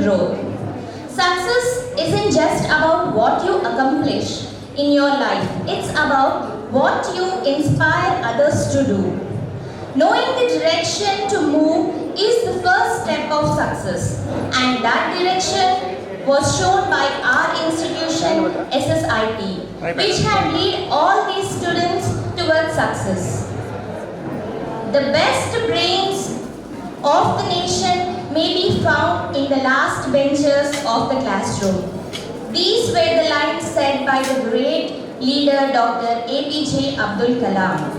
growth. Success isn't just about what you accomplish in your life, it's about what you inspire others to do. Knowing the direction to move is the first step of success, and that direction was shown by our institution SSIT, which had led all these students towards success. The best brains of the nation may be found in the last benches of the classroom. These were the lines said by the great leader Dr. APJ Abdul Kalam.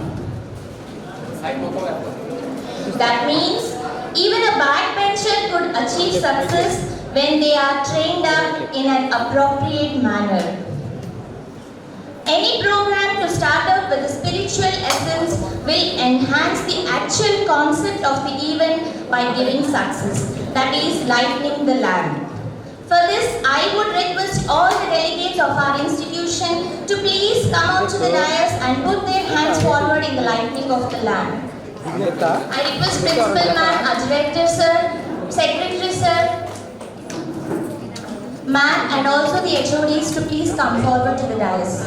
That means even a backbencher could achieve success when they are trained up in an appropriate manner. Any program to start off with a spiritual essence will enhance the actual concept of the event by giving success, that is, lightening the lamp. For this, I would request all the delegates of our institution to please come out to the dais and put their hands forward in the lightening of the lamp. I request Principal Ma'am, Director Sir, Secretary Sir, Ma'am, and also the HODs to please come forward to the dais.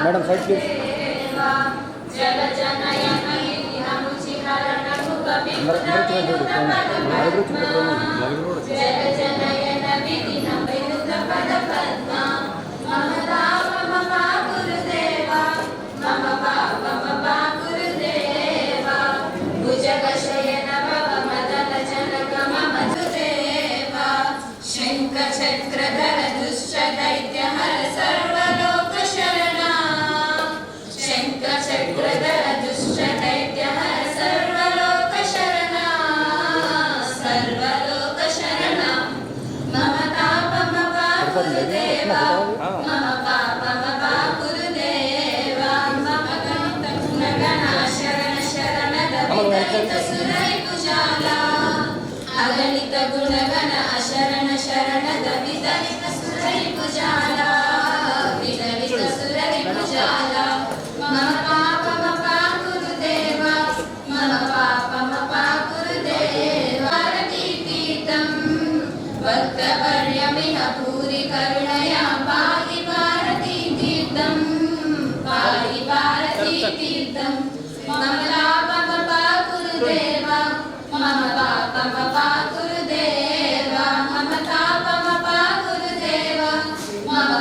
Madam, side please. అగణిత గుణగణ అశరణ శరణ దవిత సురై కుజాల విదవిత సురై కుజాల మమ పాపమ పాకురుదేవ మమ పాపమ పాకురుదేవ భారతీ తీర్థం భక్తవర్యమిహ పూరి కరుణయా పాహి భారతీ తీర్థం పాహి భారతీ తీర్థం మమ పాపమ పాకురుదేవ మమ పాపమ పాకురుదేవ మమ తాపమ పాకురుదేవ మమ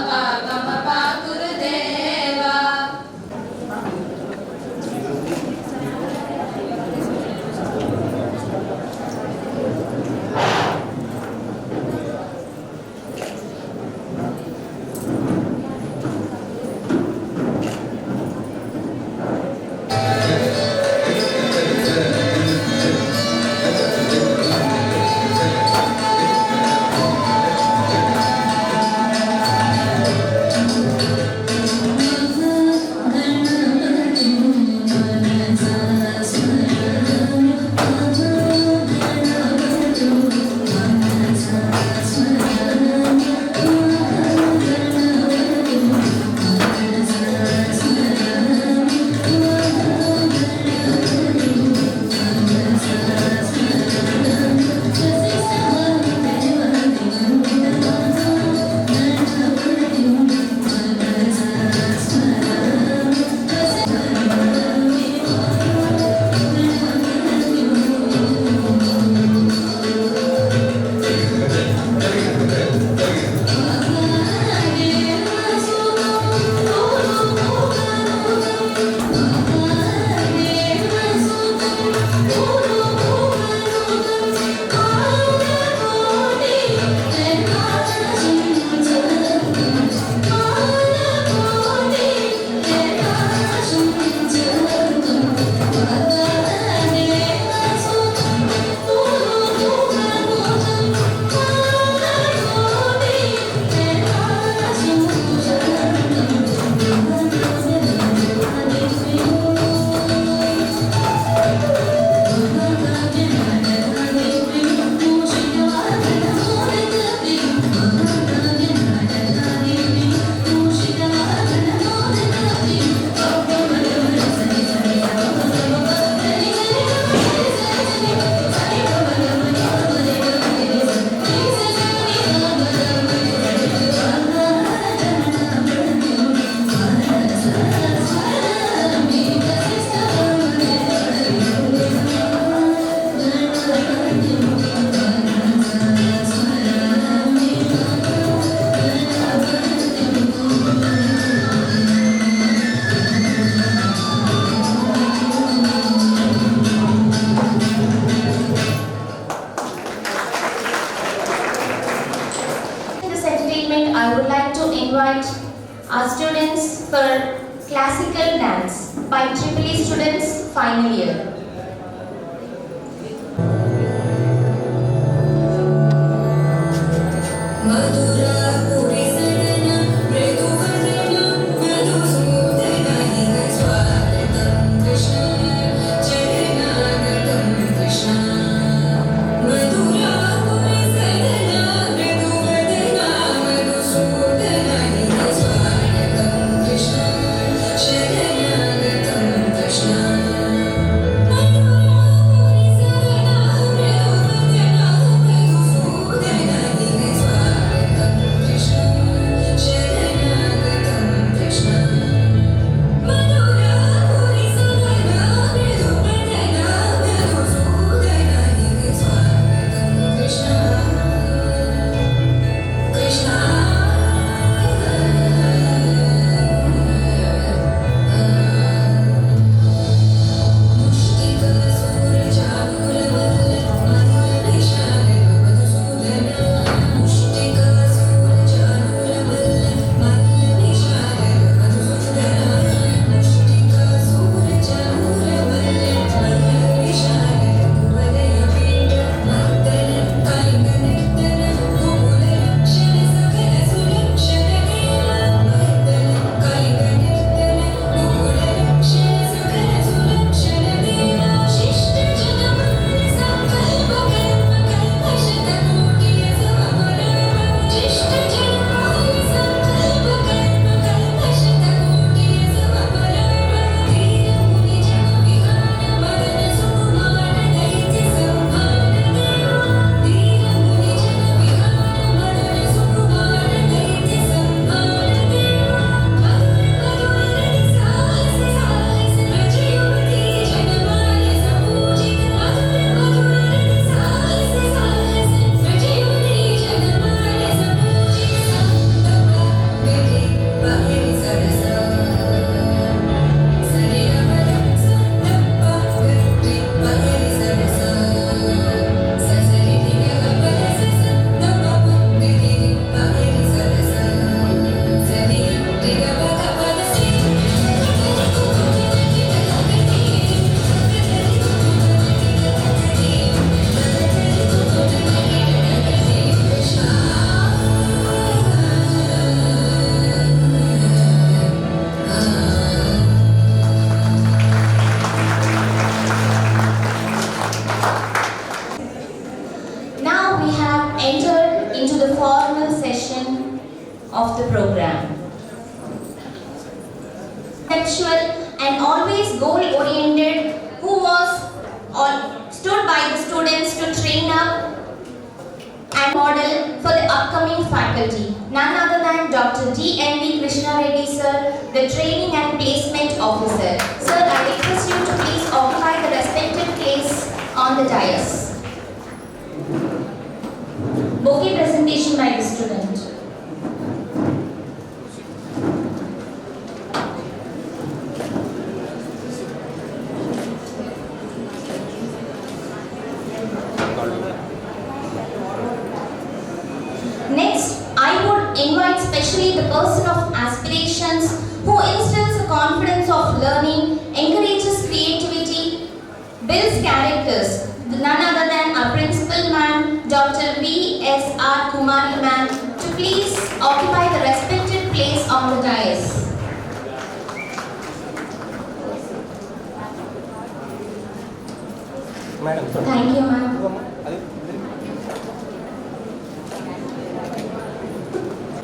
Classical Dance by Triple E students, final year. Of the program. Conceptual and always goal-oriented, who stood by the students to train up and model for the upcoming faculty. None other than Dr. D.N.V. Krishna Reddy sir, the Training and Placement Officer. Sir, I request you to please occupy the respective place on the dais. Bouquet presentation by the student. Next, I would invite specially the person of aspirations who instills a confidence of learning, encourages creativity, builds characters, none other than our principal man, Dr. V.S.R. Kumari ma'am, to please occupy the respected place on the dais. Madam. Thank you, ma'am.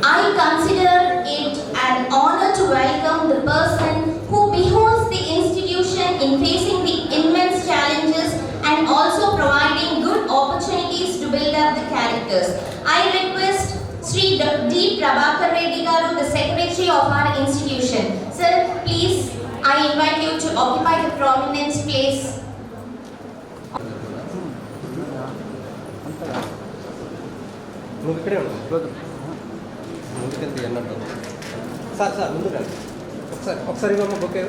I consider it an honor to welcome the person who beholds the institution in facing the immense challenges and also providing good opportunities to build up the characters. I request Sri D. Prabhakar Reddy Garu, the Secretary of our institution. Sir, please, I invite you to occupy the prominent place. నువ్వు ఇక్కడే ఉన్నావు ముందుకెళ్తే అన్నట్టు sir ముందుకు రండి ఒకసారి ఇవ్వమ్మ bouquet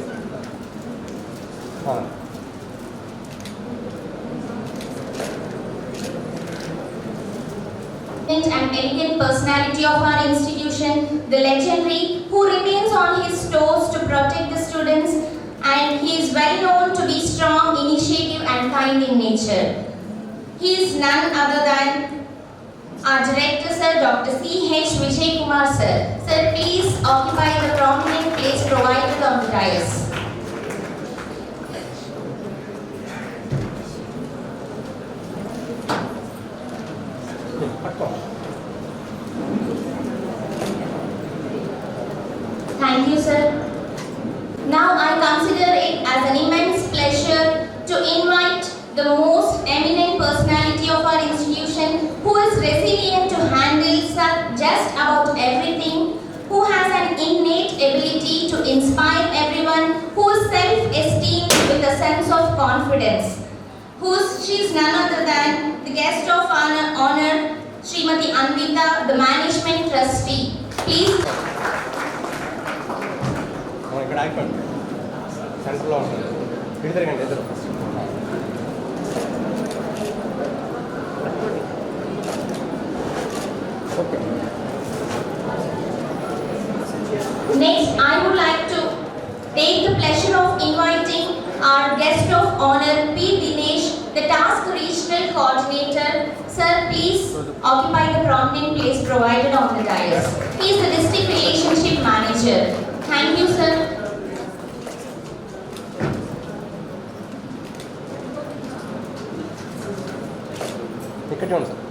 and elegant personality of our institution, the legendary who remains on his toes to protect the students, and he is well known to be strong, initiative and kind in nature. He is none other than our director, Sir Dr. C.H. Vijay Kumar, sir. Sir, please occupy the prominent place provided on the dais. Thank you, sir. Now I consider it as an immense pleasure to invite the most eminent personality of our institution, who is resilient to handle just about everything, who has an innate ability to inspire everyone, who is self-esteemed with a sense of confidence, she is none other than the guest of honor, Srimati Anvita, the management trustee. Please. ఇక్కడ ఆగిపోండి, సెంటర్లో ఉంటుంది, ఇటు తిరగండి ఎదురు. Okay. Next, I would like to take the pleasure of inviting our guest of honor, P. Dinesh, the task regional coordinator. Sir, please occupy the prominent place provided on the dais. He is the district relationship manager. Thank you, sir. ఇక్కడ చూడండి sir.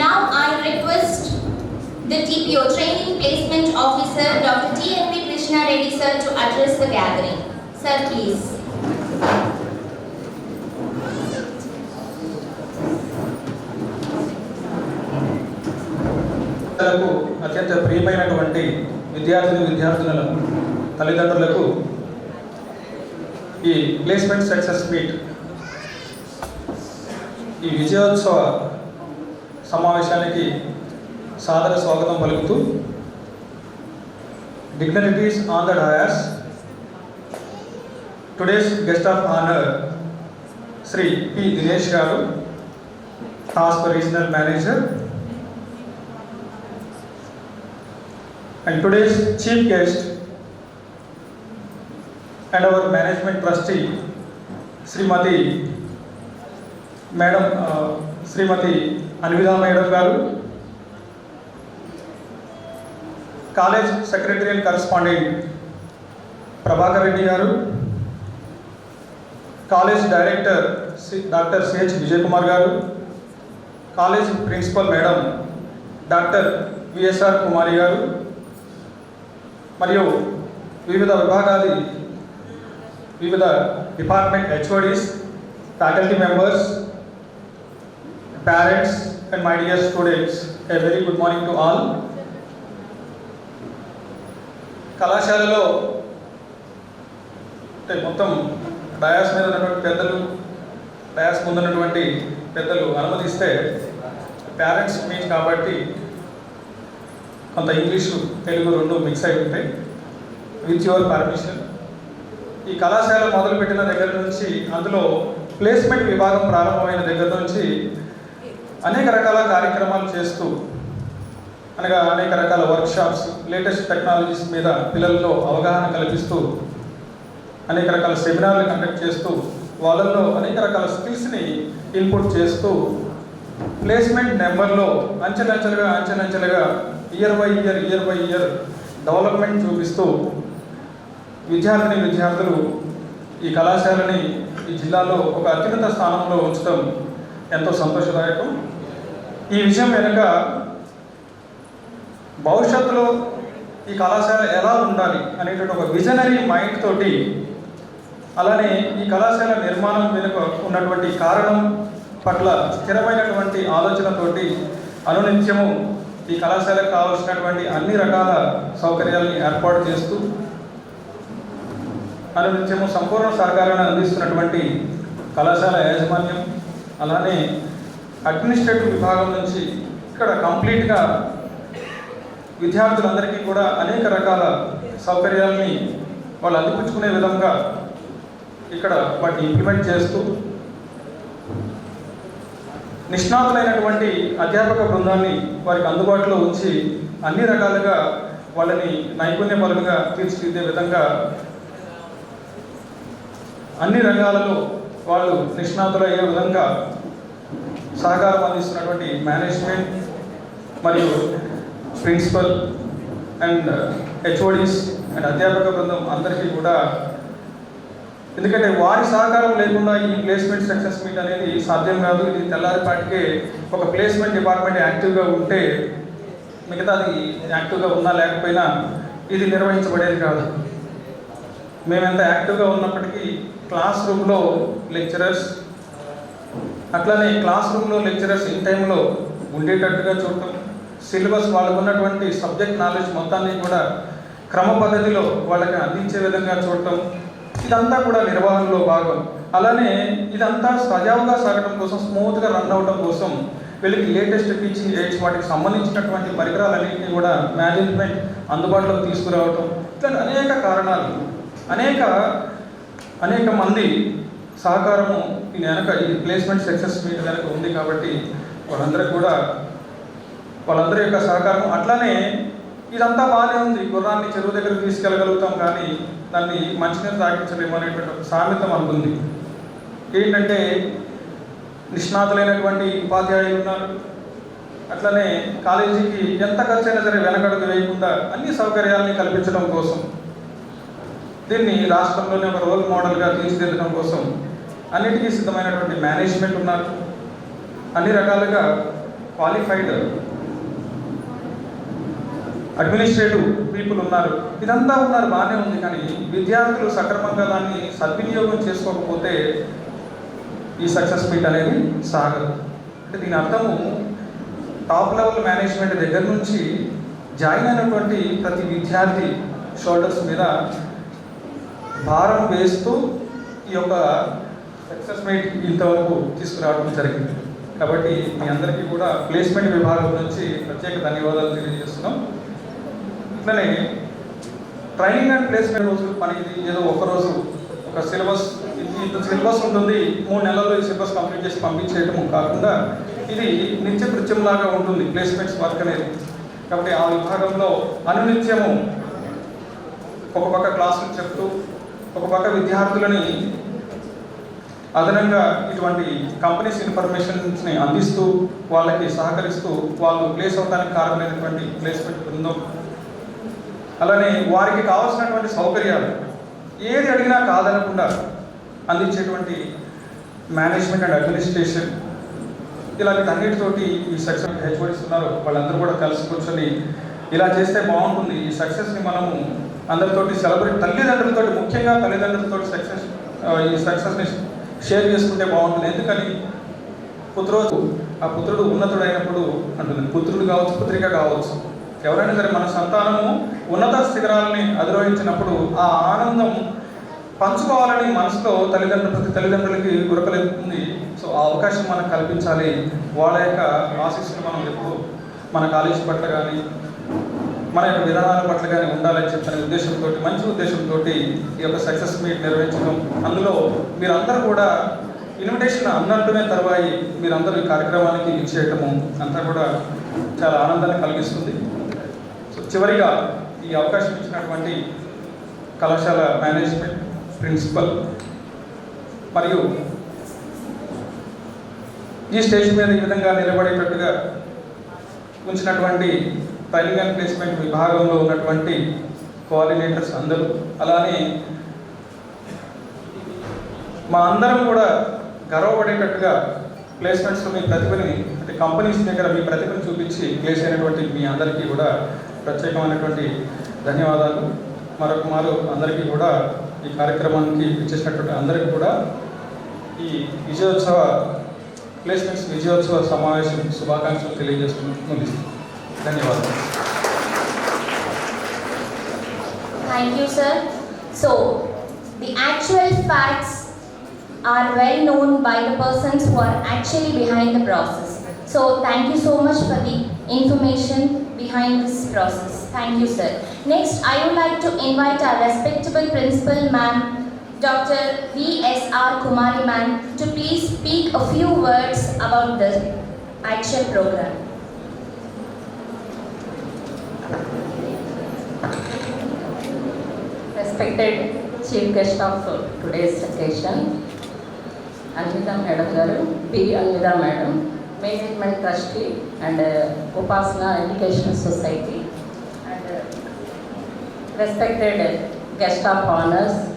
Now I request the TPO, Training Placement Officer, Dr. T.N.V. Krishna Reddy, sir, to address the gathering. Sir, please. అత్యంత ప్రియమైనటువంటి విద్యార్థుల తల్లిదండ్రులకు ఈ placement success meet, ఈ విజయోత్సవ సమావేశానికి సాదర స్వాగతం పలుకుతూ, dignitaries on the dais, today's guest of honor Sri P. Dinesh garu, task regional manager, and today's chief guest and our management trustee Srimati Anvita Madam garu, college secretarial correspondent Prabhakar Reddy garu, college director Dr. C.H. Vijay Kumar garu, college principal Madam Dr. V.S.R. Kumari garu, మరియు వివిధ department HODs, faculty members, parents and my dear students, a very good morning to all. కళాశాలలో మొత్తం dais మీద ఉన్నటువంటి పెద్దలు, dais ముందున్నటువంటి పెద్దలు అనుమతిస్తే పేరెంట్స్ మీట్ కాబట్టి కొంత ఇంగ్లీషు తెలుగు రెండు మిక్స్ అయి ఉంటాయి. విత్ యువర్ పర్మిషన్, ఈ కళాశాల మొదలుపెట్టిన దగ్గర నుంచి, అందులో ప్లేస్మెంట్ విభాగం ప్రారంభమైన దగ్గర నుంచి అనేక రకాల కార్యక్రమాలు చేస్తూ, అనగా అనేక రకాల వర్క్షాప్స్, లేటెస్ట్ టెక్నాలజీస్ మీద పిల్లల్లో అవగాహన కల్పిస్తూ, అనేక రకాల సెమినార్లు కండక్ట్ చేస్తూ, వాళ్ళల్లో అనేక రకాల స్కిల్స్ని ఇన్పుట్ చేస్తూ, ప్లేస్మెంట్ నెంబర్లో అంచెలంచెలుగా ఇయర్ బై ఇయర్ డెవలప్మెంట్ చూపిస్తూ విద్యార్థులు ఈ కళాశాలని ఈ జిల్లాలో ఒక అత్యున్నత స్థానంలో ఉంచడం ఎంతో సంతోషదాయకం. ఈ విషయం వెనుక భవిష్యత్తులో ఈ కళాశాల ఎలా ఉండాలి అనేటువంటి ఒక విజనరీ మైండ్ తోటి, అలానే ఈ కళాశాల నిర్మాణం వెనుక ఉన్నటువంటి కారణం పట్ల స్థిరమైనటువంటి ఆలోచనతోటి అనునిత్యము ఈ కళాశాలకు కావాల్సినటువంటి అన్ని రకాల సౌకర్యాలను ఏర్పాటు చేస్తూ అనునిత్యము సంపూర్ణ సహకారాన్ని అందిస్తున్నటువంటి కళాశాల యాజమాన్యం, అలానే అడ్మినిస్ట్రేటివ్ విభాగం నుంచి ఇక్కడ కంప్లీట్గా విద్యార్థులందరికీ కూడా అనేక రకాల సౌకర్యాలని వాళ్ళు అందిపుచ్చుకునే విధంగా ఇక్కడ వాటిని ఇంప్లిమెంట్ చేస్తూ నిష్ణాతులైనటువంటి అధ్యాపక బృందాన్ని వారికి అందుబాటులో ఉంచి అన్ని రకాలుగా వాళ్ళని నైపుణ్య పరులుగా తీర్చిదిద్దే విధంగా అన్ని రంగాలలో వాళ్ళు నిష్ణాతులయ్యే విధంగా సహకారం అందిస్తున్నటువంటి మేనేజ్మెంట్ మరియు ప్రిన్సిపల్ అండ్ హెచ్ఓడిస్ అండ్ అధ్యాపక బృందం అందరికీ కూడా, ఎందుకంటే వారి సహకారం లేకుండా ఈ ప్లేస్మెంట్ సక్సెస్ మీట్ అనేది సాధ్యం కాదు. ఇది తెల్లారిపాటికే ఒక ప్లేస్మెంట్ డిపార్ట్మెంట్ యాక్టివ్గా ఉంటే మిగతాది యాక్టివ్గా ఉన్నా లేకపోయినా ఇది నిర్వహించబడేది కాదు. మేమెంత యాక్టివ్గా ఉన్నప్పటికీ క్లాస్ రూమ్లో లెక్చరర్స్, అట్లానే క్లాస్ రూమ్లో లెక్చరర్స్ ఇన్ టైంలో ఉండేటట్టుగా చూడటం, సిలబస్ వాళ్ళకు ఉన్నటువంటి సబ్జెక్ట్ నాలెడ్జ్ మొత్తాన్ని కూడా క్రమ పద్ధతిలో వాళ్ళకి అందించే విధంగా చూడటం, ఇదంతా కూడా నిర్వహణలో భాగం. అలానే ఇదంతా సజావుగా సాగడం కోసం, స్మూత్గా రన్ అవడం కోసం వీళ్ళకి లేటెస్ట్ టీచింగ్ ఎయిడ్స్ వాటికి సంబంధించినటువంటి పరికరాలన్నింటినీ కూడా మేనేజ్మెంట్ అందుబాటులోకి తీసుకురావటం, ఇట్లా అనేక కారణాలు, అనేక మంది సహకారము దీని వెనక, ఈ ప్లేస్మెంట్ సక్సెస్ మీట్ వెనక ఉంది. కాబట్టి వాళ్ళందరి యొక్క సహకారం. అట్లానే ఇదంతా బాగానే ఉంది, గుర్రాన్ని చెరువు దగ్గర తీసుకెళ్ళగలుగుతాం కానీ దాన్ని మంచినీరు తాగించలేము అనేటువంటి ఒక సామెత మనకుంది. ఏంటంటే నిష్ణాతులైనటువంటి ఉపాధ్యాయులు ఉన్నారు. అట్లనే కాలేజీకి ఎంత ఖర్చు అయినా సరే వెనకడుగు వేయకుండా అన్ని సౌకర్యాలని కల్పించడం కోసం, దీన్ని రాష్ట్రంలోనే ఒక రోల్ మోడల్గా తీర్చిదిద్దడం కోసం అన్నిటికీ సిద్ధమైనటువంటి మేనేజ్మెంట్ ఉన్నారు. అన్ని రకాలుగా క్వాలిఫైడ్ అడ్మినిస్ట్రేటివ్ పీపుల్ ఉన్నారు. ఇదంతా ఉన్నారు, బాగానే ఉంది. కానీ విద్యార్థులు సక్రమంగా దాన్ని సద్వినియోగం చేసుకోకపోతే ఈ సక్సెస్ మీట్ అనేది సాగదు. అంటే దీని అర్థము టాప్ లెవెల్ మేనేజ్మెంట్ దగ్గర నుంచి జాయిన్ అయినటువంటి ప్రతి విద్యార్థి షోల్డర్స్ మీద భారం వేస్తూ ఈ యొక్క సక్సెస్ మీట్ ఇంతవరకు తీసుకురావడం జరిగింది. కాబట్టి మీ అందరికీ కూడా ప్లేస్మెంట్ విభాగం నుంచి ప్రత్యేక ధన్యవాదాలు తెలియజేస్తున్నాం. ఇట్లనే ట్రైనింగ్ అండ్ ప్లేస్మెంట్ రోజు పని, ఇది ఏదో ఒకరోజు ఒక సిలబస్, ఇంత సిలబస్ ఉంటుంది, 3 నెలల్లో ఈ సిలబస్ కంప్లీట్ చేసి పంపించేయటం కాకుండా ఇది నిత్య కృత్యంలాగా ఉంటుంది ప్లేస్మెంట్స్ వర్క్ అనేది. కాబట్టి ఆ విభాగంలో అనునిత్యము ఒక పక్క క్లాసులు చెప్తూ, ఒక పక్క విద్యార్థులని అదనంగా ఇటువంటి కంపెనీస్ ఇన్ఫర్మేషన్స్ని అందిస్తూ, వాళ్ళకి సహకరిస్తూ, వాళ్ళు ప్లేస్ అవడానికి కారణమైనటువంటి ప్లేస్మెంట్ బృందం, అలానే వారికి కావాల్సినటువంటి సౌకర్యాలు ఏది అడిగినా కాదనకుండా అందించేటువంటి మేనేజ్మెంట్ అండ్ అడ్మినిస్ట్రేషన్, ఇలాంటితన్నిటితోటి ఈ సక్సెస్ హెచ్ఓడిస్ ఉన్నారు. వాళ్ళందరూ కూడా కలిసి కూర్చొని ఇలా చేస్తే బాగుంటుంది, ఈ సక్సెస్ని మనము అందరితోటి సెలబ్రేట్, తల్లిదండ్రులతోటి, ముఖ్యంగా తల్లిదండ్రులతోటి ఈ సక్సెస్ని షేర్ చేసుకుంటే బాగుంటుంది. ఎందుకని ఆ పుత్రుడు ఉన్నతుడైనప్పుడు అంటుంది, పుత్రుడు కావచ్చు, పుత్రిక కావచ్చు, ఎవరైనా సరే మన సంతానము ఉన్నత శిఖరాలని అధిరోహించినప్పుడు ఆ ఆనందం పంచుకోవాలని మనసులో ప్రతి తల్లిదండ్రులకి గురకలెత్తుంది. సో ఆ అవకాశం మనకు కల్పించాలి. వాళ్ళ యొక్క ఆశీస్సులు మనం ఎప్పుడు మన కాలేజీ పట్ల కానీ మన యొక్క విధానాల పట్ల కానీ ఉండాలని చెప్పిన ఉద్దేశంతో, మంచి ఉద్దేశంతో ఈ యొక్క సక్సెస్ మీట్ నిర్వహించడం, అందులో మీరందరూ కూడా ఇన్విటేషన్ అన్నట్టునే తర్వాయి మీరందరూ ఈ కార్యక్రమానికి ఇచ్చేయటము అంతా కూడా చాలా ఆనందాన్ని కలిగిస్తుంది. సో చివరిగా ఈ అవకాశం ఇచ్చినటువంటి కళాశాల మేనేజ్మెంట్, ప్రిన్సిపల్ మరియు ఈ స్టేజ్ మీద ఈ విధంగా నిలబడేటట్టుగా ఉంచినటువంటి ట్రైనింగ్ అండ్ ప్లేస్మెంట్ విభాగంలో ఉన్నటువంటి కోఆర్డినేటర్స్ అందరూ, అలానే మా అందరం కూడా గర్వపడేటట్టుగా ప్లేస్మెంట్స్లో మీ ప్రతిభని, అంటే కంపెనీస్ దగ్గర మీ ప్రతిభను చూపించి ప్లేస్ అయినటువంటి మీ అందరికీ కూడా ప్రత్యేకమైనటువంటి ధన్యవాదాలు. మరొక మారు అందరికీ కూడా ఈ కార్యక్రమానికి ఇచ్చేసినటువంటి అందరికీ కూడా ఈ విజయోత్సవ ప్లేస్మెంట్స్ విజయోత్సవ సమావేశం శుభాకాంక్షలు తెలియజేస్తున్నాను. ధన్యవాదాలు. Thank you, sir. So, the actual facts are well known by the persons who are actually behind the process. So, thank you so much for the information behind this process. Thank you, sir. Next, I would like to invite our respectable principal, ma'am, Dr. V.S.R. Kumari ma'am to please speak a few words about the action program. Respected Chief Guest of today's occasion, Anjita Madam Garu, P. Anjita Madam, Management Trustee and Upasana Educational Society, and respected Guest of Honors,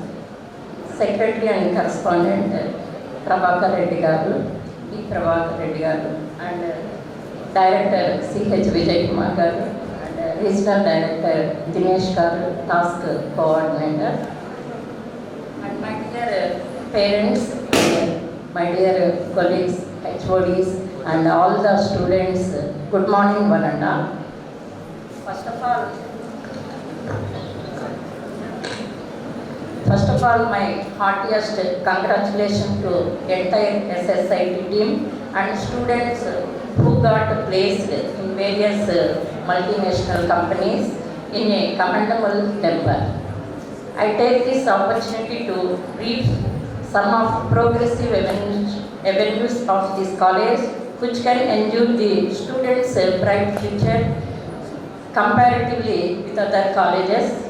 Secretary and Correspondent Prabhakar Reddy Garu, P. Prabhakar Reddy Garu, and Director C.H. Vijay Kumar Garu, and Regional Director Dinesh Garu, Task Coordinator, and my dear parents, my dear colleagues, HODs, and all the students, good morning, one and all. First of all, my heartiest congratulations to entire SSIT team and students who got placed in various multinational companies in a commendable temper. I take this opportunity to brief some of progressive avenues of this college which can ensure the students' bright future comparatively with other colleges.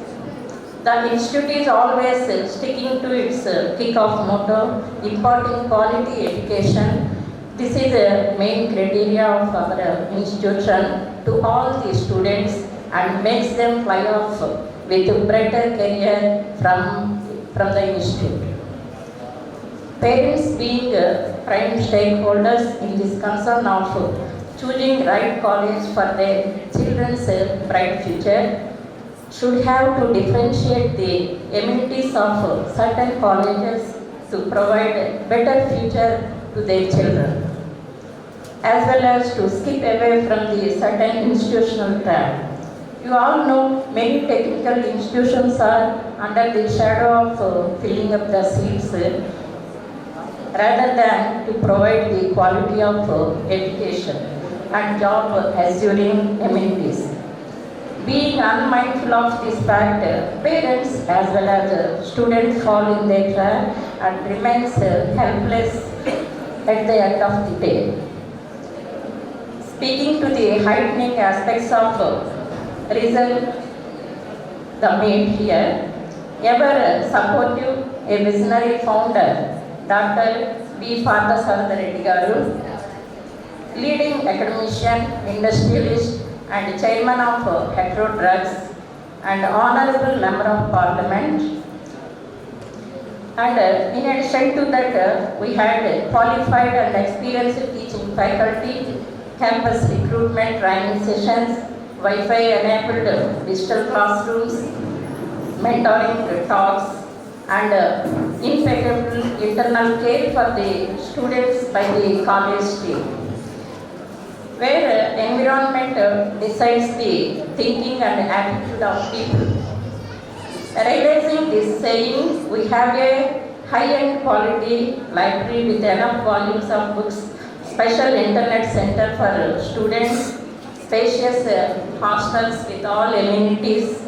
The institute is always sticking to its kick-off motto, imparting quality education. This is the main criteria of our institution to all the students and makes them fly off with a brighter career from the institute. Parents being prime stakeholders in this concern of choosing right college for their children's bright future should have to differentiate the amenities of certain colleges to provide better future to their children, as well as to skip away from the certain institutional trap. You all know many technical institutions are under the shadow of filling up the seats rather than to provide the quality of education and job assuring amenities. Being unmindful of this fact, parents as well as students fall in their trap and remains helpless at the end of the day. Speaking to the heightening aspects of reason, the meet here, ever supportive, a visionary founder, Dr. B. Parthasarathy Reddy Garu, leading academician, industrialist, and chairman of Hetero Drugs, and honorable member of parliament. And in addition to that, we had qualified and experienced teaching faculty, campus recruitment training sessions, Wi-Fi enabled digital classrooms, mentoring talks, and impeccable internal care for the students by the college team, where environment decides the thinking and attitude of people. Realizing this saying, we have a high-end quality library with enough volumes of books, special internet center for students, spacious hostels with all amenities,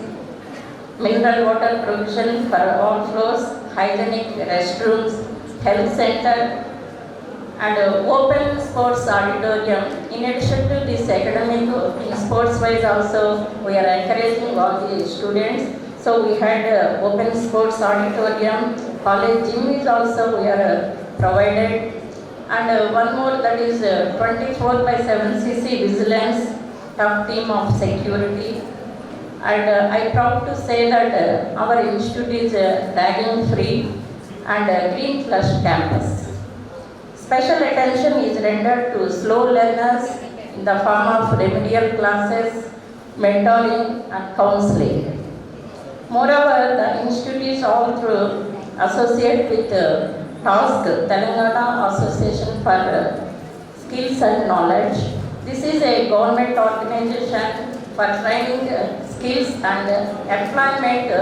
mineral water provision for all floors, hygienic restrooms, health center, and open sports auditorium. In addition to this academic, in sports wise also, we are encouraging all the students. So we had open sports auditorium, college gym is also we are provided. And one more, that is 24/7 CC vigilance, tough team of security. And I proud to say that our institute is ragging free and green flush campus. Special attention is rendered to slow learners in the form of remedial classes, mentoring and counseling. Moreover, the institute is all through associate with TASK, Telangana Association for Skills and Knowledge. This is a government organization for training skills and employment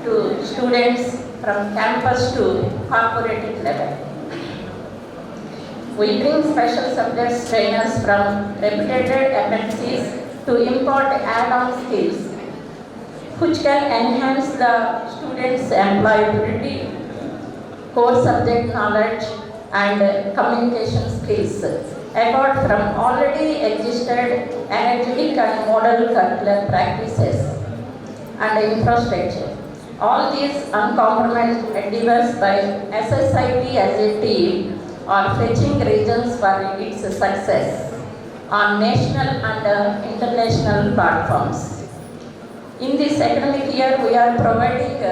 to students from campus to corporate level. We bring special subjects trainers from reputed MNCs to impart add-on skills which can enhance the students' employability core subject knowledge and communication skills, apart from already existed energetic and model curricular practices and infrastructure. All these uncompromised endeavors by SSIT as a team are fetching reasons for its success on national and international platforms. In this academic year, we are providing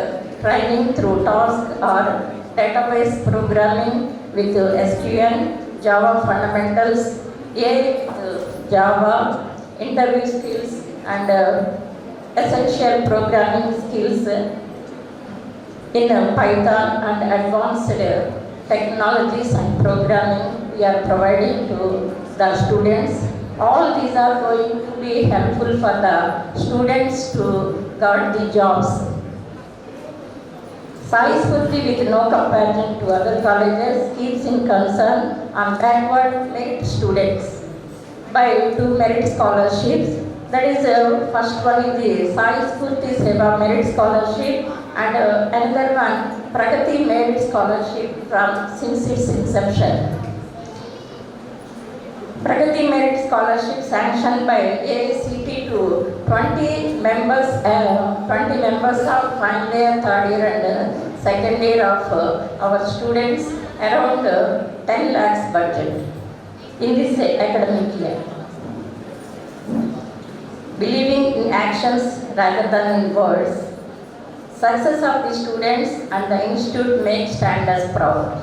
training through task or database programming with SQL, Java fundamentals, AI with Java, interview skills, and essential programming skills in Python and advanced technologies and programming we are providing to the students. All these are going to be helpful for the students to guard the jobs. Sai Spurti with no comparison to other colleges keeps in concern on backward merit students by 2 merit scholarships. That is, first one is the Sai Spurti Seva Merit Scholarship and another one Pragati Merit Scholarship since its inception. Pragati Merit Scholarship sanctioned by AICT to 20 members of final year, third year and second year of our students, around 10 lakhs budget in this academic year. Believing in actions rather than in words, success of the students and the institute makes stand us proud.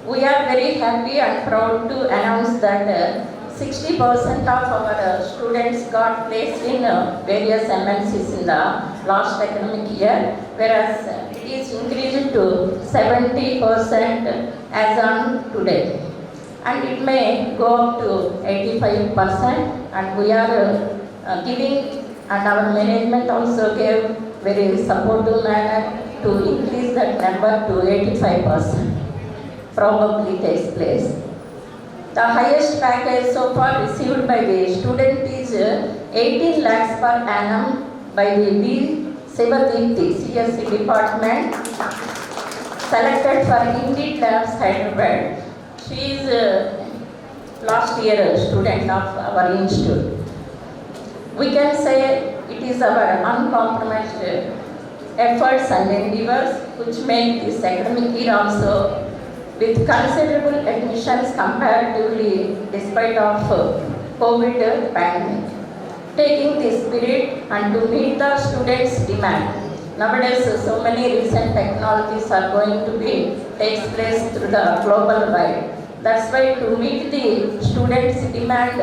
We are very happy and proud to announce that 60% of our students got placed in various MNCs in the last academic year, whereas it is increased to 70% as on today. And it may go up to 85%, and we are giving, and our management also gave very supportive manner to increase that number to 85%. Probably takes place. The highest package so far received by the student is 18 lakhs per annum by the B. Sivadeepti CSE department, selected for Indeed Labs Hyderabad. She is last year student of our institute. We can say it is our uncompromised efforts and endeavors which make this academic year also with considerable admissions comparatively despite of COVID pandemic. Taking this spirit and to meet the students' demand. Nowadays, so many recent technologies are going to takes place through the global wide. That's why to meet the students' demand,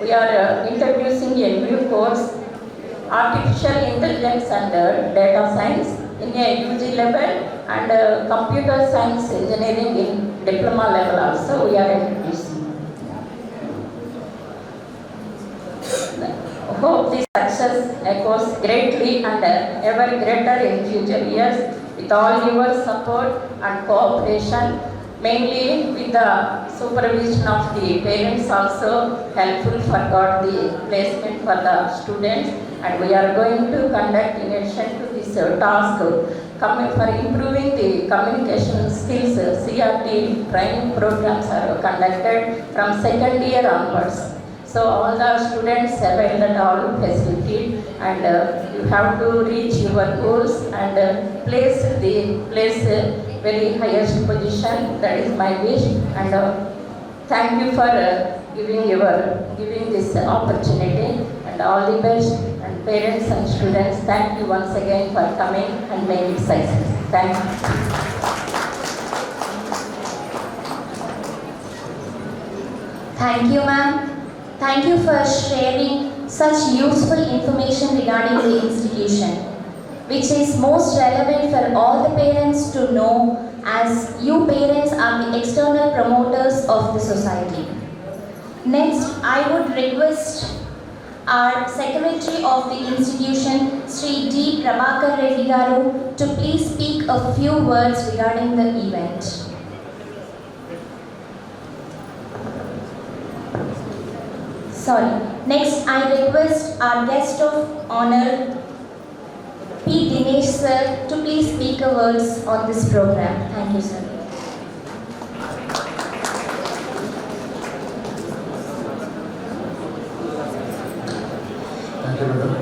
we are introducing a new course, Artificial Intelligence and Data Science in a UG level, and Computer Science Engineering in diploma level also we are introducing. Hope this success echoes greatly and ever greater in future years with all your support and cooperation, mainly with the supervision of the parents also helpful for got the placement for the students, and we are going to conduct in addition to this task for improving the communication skills. CRT training programs are conducted from second year onwards. So all the students avail that all facility, and you have to reach your goals and place very highest position. That is my wish, and thank you for giving this opportunity, and all the best. And parents and students, thank you once again for coming and making it success. Thank you. Thank you, ma'am. Thank you for sharing such useful information regarding the institution, which is most relevant for all the parents to know, as you parents are the external promoters of the society. Next, I would request our Secretary of the institution, Sri D. Prabhakar Reddy Garu, to please speak a few words regarding the event. Next, I request our guest of honor, P. Dinesh request sir to please speak a words on this program. Thank you, sir. Thank you, madam.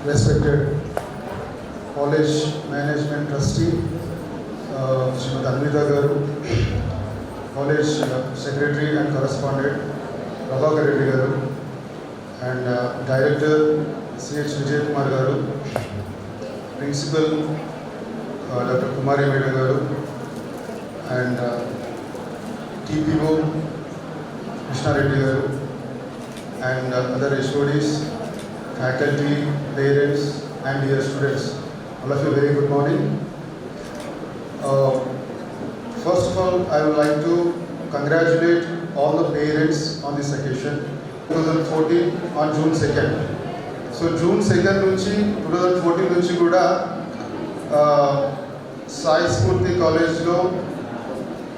Respected College Management Trustee, Srimati Anvita Garu, College Secretary and Correspondent, Prabhakar Reddy Garu, and Director C.H. Vijay Kumar Garu, Principal Dr. Kumari Meda Garu, and TPO Krishna Reddy Garu, and other HODs, faculty, parents, and dear students. All of you, very good morning. First of all, I would like to congratulate all the parents on this occasion. 2014 on June 2nd. So June 2nd నుంచి 2014 నుంచి కూడా సాయి స్ఫూర్తి కాలేజ్లో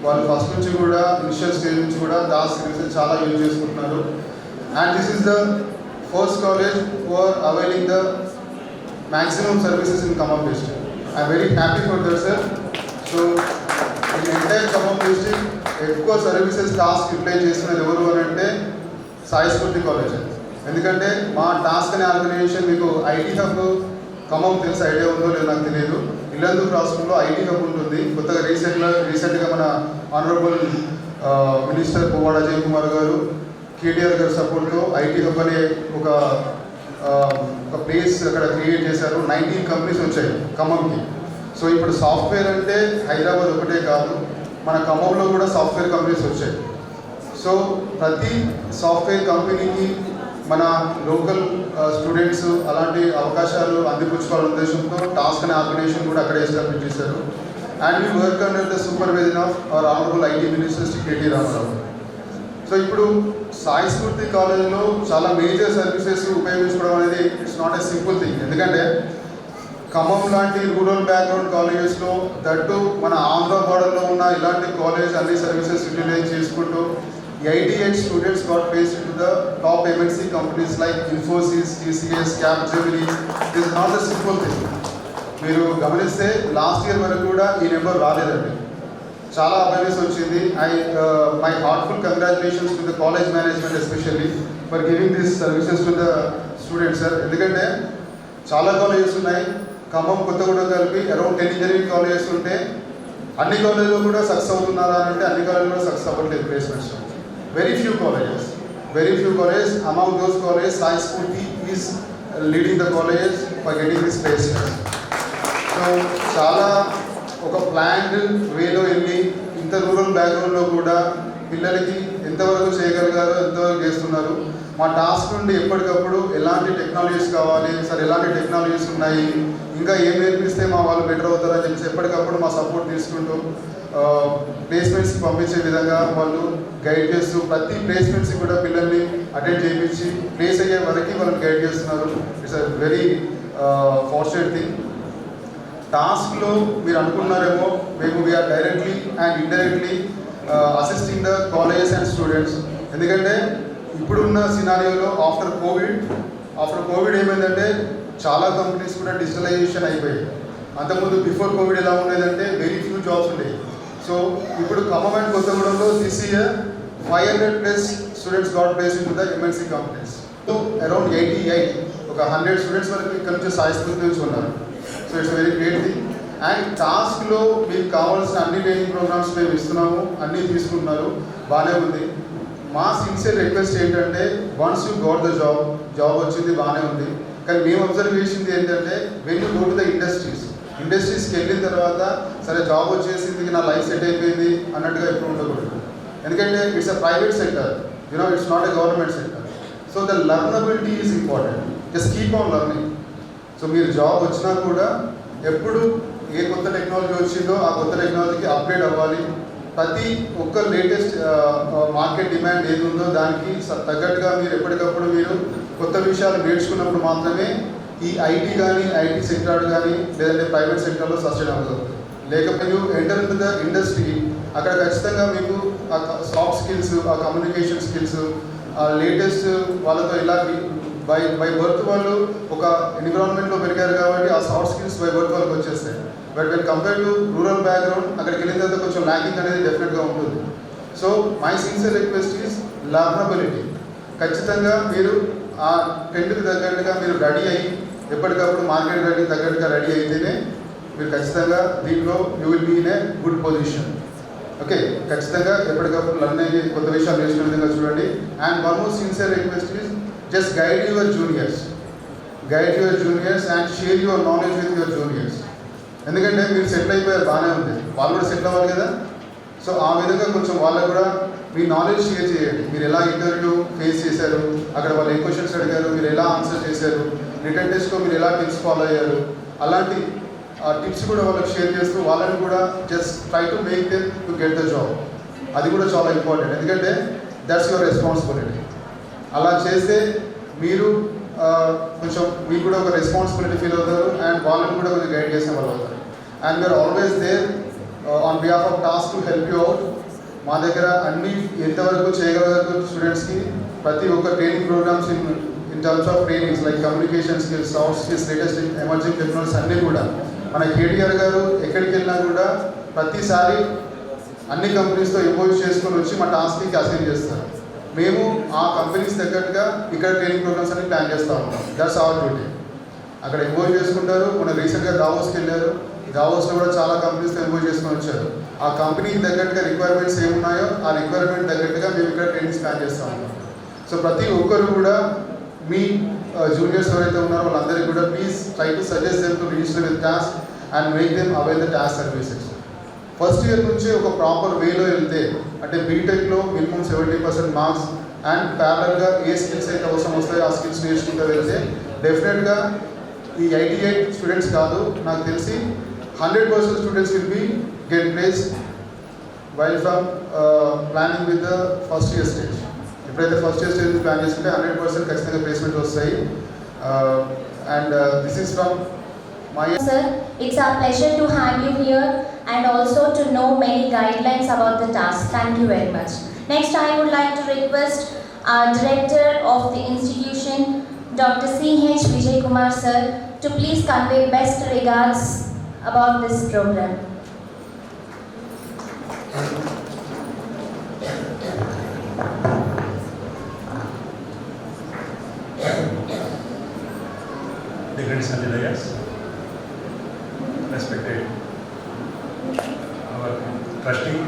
వాళ్ళు first నుంచి కూడా initial stage నుంచి కూడా Das services చాలా యూజ్ చేసుకుంటున్నారు. And this is the first college who are availing the maximum services in Khammam district. I am very happy for that, sir. So in entire Khammam district, ఎక్కువ services task utilise చేస్తున్నది ఎవరు అని అంటే సాయి స్ఫూర్తి college. ఎందుకంటే మా task అనే organisation మీకు ఐటీ హబ్ ఖమ్మం తెలిసి ఐడియా ఉందో లేదో నాకు తెలియదు. ఇల్లందు రాష్ట్రంలో ఐటీ హబ్ ఉంటుంది. కొత్తగా రీసెంట్గా మన ఆనరబుల్ మినిస్టర్ పువ్వాడ అజయ్ కుమార్ గారు కేటీఆర్ గారి సపోర్ట్తో ఐటీ హబ్ అనే ఒక ప్లేస్ అక్కడ క్రియేట్ చేశారు. 19 కంపెనీస్ వచ్చాయి ఖమ్మంకి. సో ఇప్పుడు సాఫ్ట్వేర్ అంటే హైదరాబాద్ ఒకటే కాదు, మన ఖమ్మంలో కూడా సాఫ్ట్వేర్ కంపెనీస్ వచ్చాయి. సో ప్రతి సాఫ్ట్వేర్ కంపెనీకి మన లోకల్ స్టూడెంట్స్ అలాంటి అవకాశాలు అందిపుచ్చుకోవాలనే ఉద్దేశంతో టాస్క్ అనే ఆర్గనైజేషన్ కూడా అక్కడే ఎస్టాబ్లిష్ చేశారు. And we work under the supervision of our honourable IT minister Shri KT Rama Rao. So ఇప్పుడు సాయి స్ఫూర్తి కాలేజ్లో చాలా మేజర్ సర్వీసెస్ ఉపయోగించుకోవడం అనేది it's not a simple thing. ఎందుకంటే ఖమ్మం లాంటి రూరల్ బ్యాక్గ్రౌండ్ కాలేజెస్లో దట్టు మన ఆంధ్ర బార్డర్లో ఉన్న ఇలాంటి కాలేజ్ అన్ని సర్వీసెస్ యూటిలైజ్ చేసుకుంటూ 88 students got placed in the top MNC companies like Infosys, TCS, Capgemini. This is not a simple thing. మీరు గమనిస్తే లాస్ట్ ఇయర్ వరకు కూడా ఈ నెంబర్ రాలేదండి. చాలా అవేర్నెస్ వచ్చింది. My heartful congratulations to the college management especially for giving this services to the students, sir. ఎందుకంటే చాలా కాలేజెస్ ఉన్నాయి. ఖమ్మం, కొత్తగూడెం కలిపి అరౌండ్ 10 ఇంజనీరింగ్ కాలేజెస్ ఉంటే అన్ని కాలేజీలో కూడా సక్సెస్ అవుతున్నారా అంటే అన్ని కాలేజీలో సక్సెస్ అవ్వట్లేదు placements. Very few colleges among those colleges Sai Spurthi is leading the colleges for getting this placements. So చాలా ఒక ప్లాన్డ్ వేలో వెళ్ళి ఇంత రూరల్ బ్యాక్గ్రౌండ్లో కూడా పిల్లలకి ఎంతవరకు చేయగలిగారో ఎంతవరకు చేస్తున్నారు. మా టాస్క్ నుండి ఎప్పటికప్పుడు ఎలాంటి టెక్నాలజీస్ కావాలి సార్, ఎలాంటి టెక్నాలజీస్ ఉన్నాయి, ఇంకా ఏం నేర్పిస్తే మా వాళ్ళు బెటర్ అవుతారని చెప్పేసి ఎప్పటికప్పుడు మా సపోర్ట్ తీసుకుంటూ ప్లేస్మెంట్స్కి పంపించే విధంగా వాళ్ళు గైడ్ చేస్తూ ప్రతి ప్లేస్మెంట్స్కి కూడా పిల్లల్ని అటెండ్ చేయించి ప్లేస్ అయ్యే వరకు వాళ్ళని గైడ్ చేస్తున్నారు. It's a very fortunate thing. టాస్క్లో మీరు అనుకున్నారేమో మేము we are directly and indirectly assisting the colleges and students. ఎందుకంటే ఇప్పుడున్న సినారియోలో ఆఫ్టర్ కోవిడ్ ఏమైందంటే చాలా కంపెనీస్ కూడా డిజిటలైజేషన్ అయిపోయాయి. అంతకుముందు బిఫోర్ కోవిడ్ ఎలా ఉండేదంటే వెరీ ఫ్యూ జాబ్స్ ఉండేవి. సో ఇప్పుడు ఖమ్మం అండ్ కొత్తగూడెంలో this year 500+ students got placed in the MNC companies. So around 88 ఒక 100 స్టూడెంట్స్ వరకు ఇక్కడ నుంచి సాయి స్ఫూర్తి నుంచి ఉన్నారు. So it's very great thing. And టాస్క్లో మీకు కావాల్సిన అన్ని ట్రైనింగ్ ప్రోగ్రామ్స్ మేము ఇస్తున్నాము, అన్నీ తీసుకుంటున్నారు, బాగానే ఉంది. మా సిన్సియర్ రిక్వెస్ట్ ఏంటంటే once you got the job వచ్చింది బాగానే ఉంది. కానీ మేము అబ్జర్వ్ చేసింది ఏంటంటే when you go to the ఇండస్ట్రీస్కి వెళ్ళిన తర్వాత సరే జాబ్ వచ్చేసింది నా లైఫ్ సెట్ అయిపోయింది అన్నట్టుగా ఎప్పుడు ఉండకూడదు. ఎందుకంటే it's a private sector, it's not a government sector. So the learnability is important. Just keep on learning. So మీరు జాబ్ వచ్చినా కూడా ఎప్పుడు ఏ కొత్త టెక్నాలజీ వచ్చిందో ఆ కొత్త టెక్నాలజీకి అప్గ్రేడ్ అవ్వాలి. ప్రతి ఒక్క లేటెస్ట్ మార్కెట్ డిమాండ్ ఏది ఉందో దానికి తగ్గట్టుగా మీరు ఎప్పటికప్పుడు మీరు కొత్త విషయాలు నేర్చుకున్నప్పుడు మాత్రమే ఈ ఐటీ కానీ ఐటీ సెక్టర్ కానీ లేదంటే ప్రైవేట్ సెక్టర్లో సస్టైన్ అవుతుంది. లేకపోతే you enter in to the industry, అక్కడ ఖచ్చితంగా మీకు ఆ సాఫ్ట్ స్కిల్స్, ఆ కమ్యూనికేషన్ స్కిల్స్, ఆ లేటెస్ట్ వాళ్ళతో ఎలా బై బర్త్ వాళ్ళు ఒక ఎన్విరాన్మెంట్లో పెరిగారు కాబట్టి ఆ సాఫ్ట్ స్కిల్స్ బై బర్త్ వాళ్ళకి వచ్చేస్తాయి. But when compare to rural background అక్కడికి వెళ్ళిన తర్వాత కొంచెం ల్యాకింగ్ అనేది డెఫినెట్గా ఉంటుంది. So my sincere request is learnability. ఖచ్చితంగా మీరు ఆ ట్రెండ్కి తగ్గట్టుగా మీరు రెడీ అయ్యి ఎప్పటికప్పుడు మార్కెట్ రెడీ తగ్గట్టుగా రెడీ అయితేనే మీరు ఖచ్చితంగా దీంట్లో you will be in a good position. Okay, ఖచ్చితంగా ఎప్పటికప్పుడు లర్న్ అయ్యి కొత్త విషయాలు నేర్చుకునే విధంగా చూడండి. And one more sincere request is just guide your juniors and share your knowledge with your juniors. ఎందుకంటే మీరు సెటిల్ అయిపోయారు, బాగానే ఉంది, వాళ్ళు కూడా సెటిల్ అవ్వాలి కదా. సో ఆ విధంగా కొంచెం వాళ్ళకు కూడా మీ నాలెడ్జ్ షేర్ చేయండి. మీరు ఎలా ఇంటర్వ్యూ ఫేస్ చేశారు, అక్కడ వాళ్ళు ఏ క్వశ్చన్స్ అడిగారు, మీరు ఎలా ఆన్సర్ చేశారు, రిటర్న్ టెస్ట్లో మీరు ఎలా టిప్స్ ఫాలో అయ్యారు, అలాంటి టిప్స్ కూడా వాళ్ళకి షేర్ చేస్తూ వాళ్ళని కూడా just try to make them to get the job. అది కూడా చాలా ఇంపార్టెంట్, ఎందుకంటే దట్స్ యువర్ రెస్పాన్సిబిలిటీ. అలా చేస్తే మీరు కొంచెం మీకు కూడా ఒక రెస్పాన్సిబిలిటీ ఫీల్ అవుతారు అండ్ వాళ్ళని కూడా కొంచెం గైడ్ చేసే వాళ్ళు అవుతారు. And we are always there on behalf of TASK to help you out. మా దగ్గర అన్ని ఎంతవరకు చేయగలరు స్టూడెంట్స్కి ప్రతి ఒక్క training programmes in terms of trainings like communication skills, soft skills, latest emerging technologies అన్నీ కూడా మన కేటీఆర్ గారు ఎక్కడికి వెళ్ళినా కూడా ప్రతిసారి అన్ని కంపెనీస్తో ఎంపోజ్ చేసుకొని వచ్చి మా టాస్క్కి అసైన్ చేస్తారు. మేము ఆ కంపెనీస్ తగ్గట్టుగా ఇక్కడ ట్రైనింగ్ ప్రోగ్రామ్స్ అన్ని ప్లాన్ చేస్తూ ఉంటాం. That's our duty. అక్కడ ఎంపోజ్ చేసుకుంటారు. మన రీసెంట్గా దావోస్కి వెళ్ళారు, దావోస్లో కూడా చాలా కంపెనీస్తో ఎంపోజ్ చేసుకొని వచ్చారు. ఆ కంపెనీకి తగ్గట్టుగా రిక్వైర్మెంట్స్ ఏమున్నాయో ఆ రిక్వైర్మెంట్ తగ్గట్టుగా మేము ఇక్కడ ట్రైనింగ్స్ ప్లాన్ చేస్తూ ఉంటాం. సో ప్రతి ఒక్కరు కూడా మీ జూనియర్స్ ఎవరైతే ఉన్నారో వాళ్ళందరికీ కూడా please try to suggest them to register with TASK and make them avail the TASK services. First year నుంచి ఒక ప్రాపర్ వేలో వెళ్తే, అంటే బీటెక్లో మినిమం 70% మార్క్స్ అండ్ ప్యారల్గా ఏ స్కిల్స్ అయితే అవసరం వస్తాయో ఆ స్కిల్స్ నేర్చుకుంటూ వెళ్తే డెఫినెట్గా ఈ 88 స్టూడెంట్స్ కాదు, నాకు తెలిసి 100% students will be get place while from planning with the first year stage. ఎప్పుడైతే ఫస్ట్ ఇయర్ స్టేజ్ ప్లాన్ చేసుకుంటే 100% ఖచ్చితంగా ప్లేస్మెంట్ వస్తాయి. And this is from my Sir, it's our pleasure to have you here and also to know many guidelines about the task. Thank you very much. Next, I would like to request our Director of the institution, Dr. C.H. Vijay Kumar Sir, to please convey best regards about this program. Dignitaries and delegates, respected our trustee,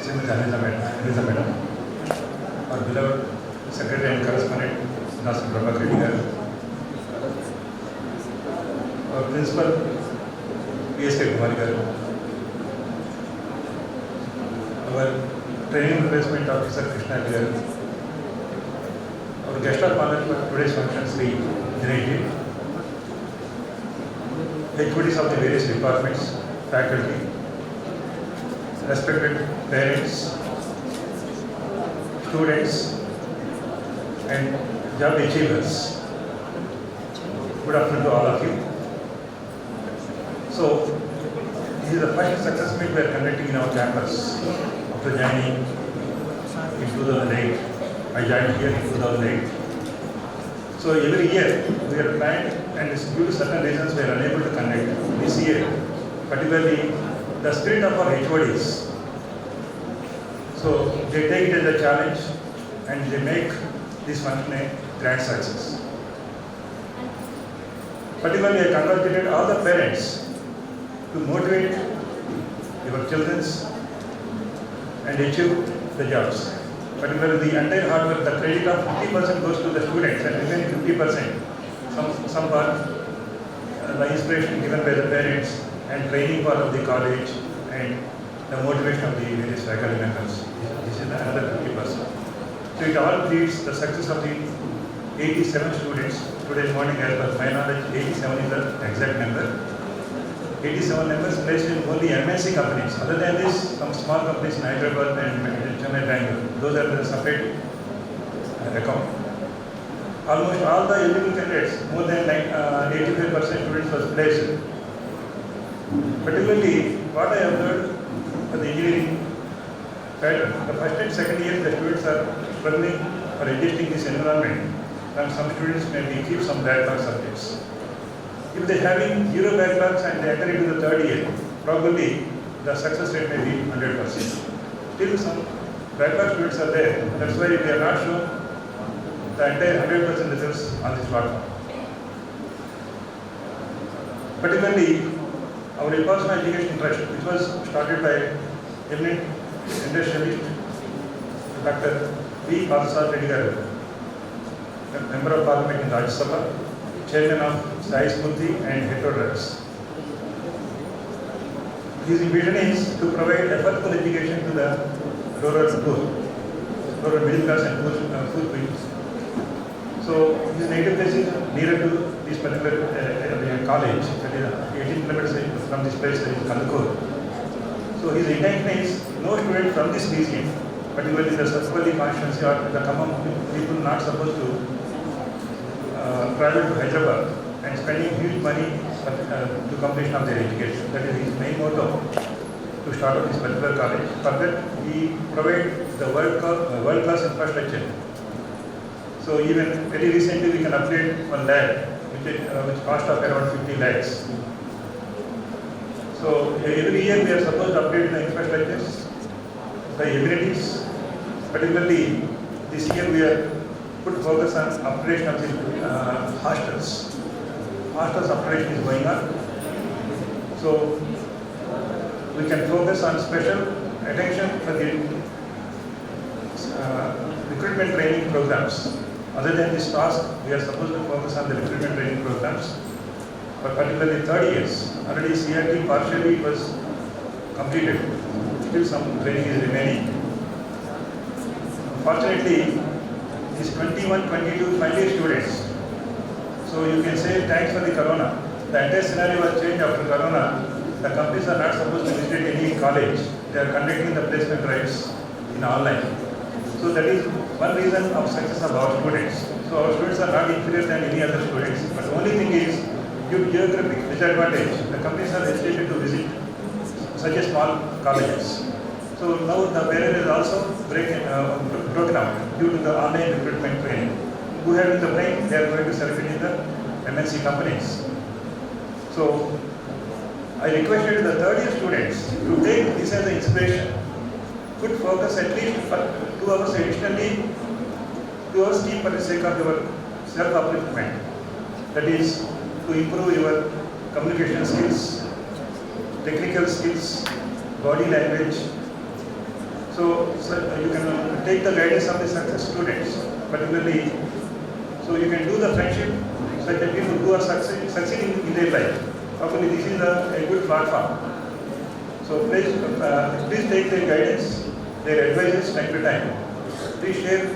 Srimati Anisa Madam, our beloved Secretary and Correspondent, Dr. Prabhakar Reddy Garu, our Principal, P.S.K. Kumari Garu, our Training and Replacement Officer Krishna Garu, our guest of honor for today's function, Sri Dinesh Ji, HODs of the various departments, faculty, respected parents, students, and job achievers. Good afternoon to all of you. So, this is the first success meet we are conducting in our campus after joining in 2008. I joined here in 2008. So every year we are planned, and due to certain reasons we are unable to conduct. This year, particularly the spirit of our HODs. So they take it as a challenge and they make this function a grand success. Particularly I congratulated all the parents to motivate your children and achieve the jobs. Particularly the entire hard work, the credit of 50% goes to the students and remaining 50%. Some part, the inspiration given by the parents and training part of the college and the motivation of the various faculty members. This is another 50%. So it all leads the success of the 87 students. Today's morning, as per my knowledge, 87 is the exact number. 87 members placed in only MNC companies. Other than this, some small companies in Hyderabad and Chennai, Bangalore. Those are the separate account. Almost all the eligible candidates, more than 85% students was placed. Particularly, what I observed for the engineering pattern, the first and second year the students are struggling for adjusting this environment. and some students maybe keep some backlog subjects. If they are having 0 backlogs and they enter into the third year, probably the success rate may be 100%. Still some backlog students are there. That's why we are not shown the entire 100% results on this platform. Particularly, our Personal Education Trust, which was started by eminent industrialist Dr. V. Parsad Reddy Garu, Member of Parliament in Rajya Sabha, Chairman of Sai Smurti and Heterodox. His vision is to provide affordable education to the rural middle class and poor people. So his native place is nearer to this particular college, that is 18 kilometers from this place, that is Kandakur. So his intention is no student from this region, particularly the Satsapalli constituency or the Khammam people, not supposed to travel to Hyderabad and spending huge money to completion of their education. That is his main motto to start up this particular college. For that, we provide the world-class infrastructure. So even very recently, we can upgrade one lab, which cost of around 50 lakhs. So every year we are supposed to upgrade the infrastructures, the amenities. Particularly this year we are put focus on upgradation of the hostels. Hostels upgradation is going on. So we can focus on special attention for the recruitment training programs. Other than this task, we are supposed to focus on the recruitment training programs. But particularly 30 years, already CRT partially was completed. Still some training is remaining. Fortunately, these 21, 22 final year students, so you can say thanks for the corona. The entire scenario was changed after corona. The companies are not supposed to visit any college. They are conducting the placement drives in online. So that is one reason of success of our students. So our students are not inferior than any other students. But the only thing is, due to geographic disadvantage, the companies are hesitated to visit such a small colleges. So now the barrier is also broken out due to the online recruitment training. Who have in the brain, they are going to select in the MNC companies. So I requested the third year students to take this as an inspiration. Could focus at least for 2 hours additionally, 2 hours keep for the sake of your self-upliftment. That is to improve your communication skills, technical skills, body language. So you can take the guidance of the success students, particularly, so you can do the friendship such that people who are succeeding in their life. Probably this is a good platform. So please take their guidance, their advices time to time. Please share,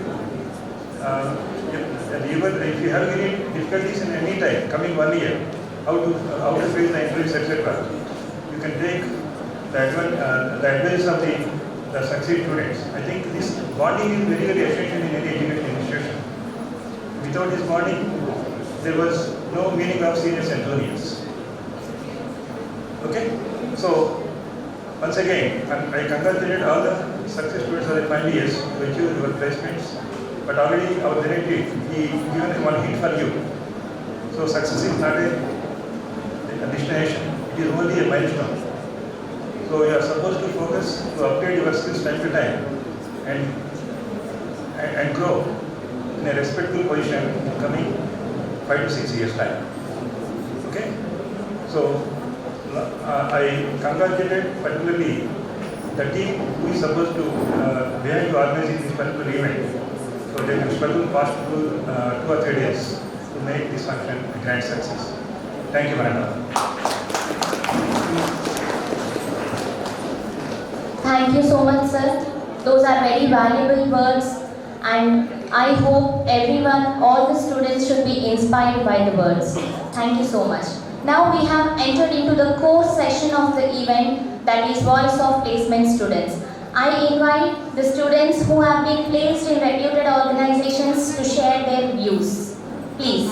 if you have any difficulties in any time, coming 1 year, how to face the interviews, etc. You can take the advice of the succeed students. I think this bonding is very, very essential in any education institution. Without this bonding, there was no meaning of seniors and juniors. Okay? So, once again, I congratulate all the success students of the final years to achieve your placements. But already our directive, he given one hint for you. So success is not a destination, it is only a milestone. So you are supposed to focus to upgrade your skills time to time and grow in a respectful position in coming 5 to 6 years time. Okay? So I congratulate particularly the team who is supposed to behind to organizing this particular event. So they will struggle past 2 or 3 days to make this function a grand success. Thank you, Madam. Thank you so much, sir. Those are very valuable words, and I hope everyone, all the students should be inspired by the words. Thank you so much. Now we have entered into the core session of the event, that is Voice of Placement Students. I invite the students who have been placed in reputed organizations to share their views. Please.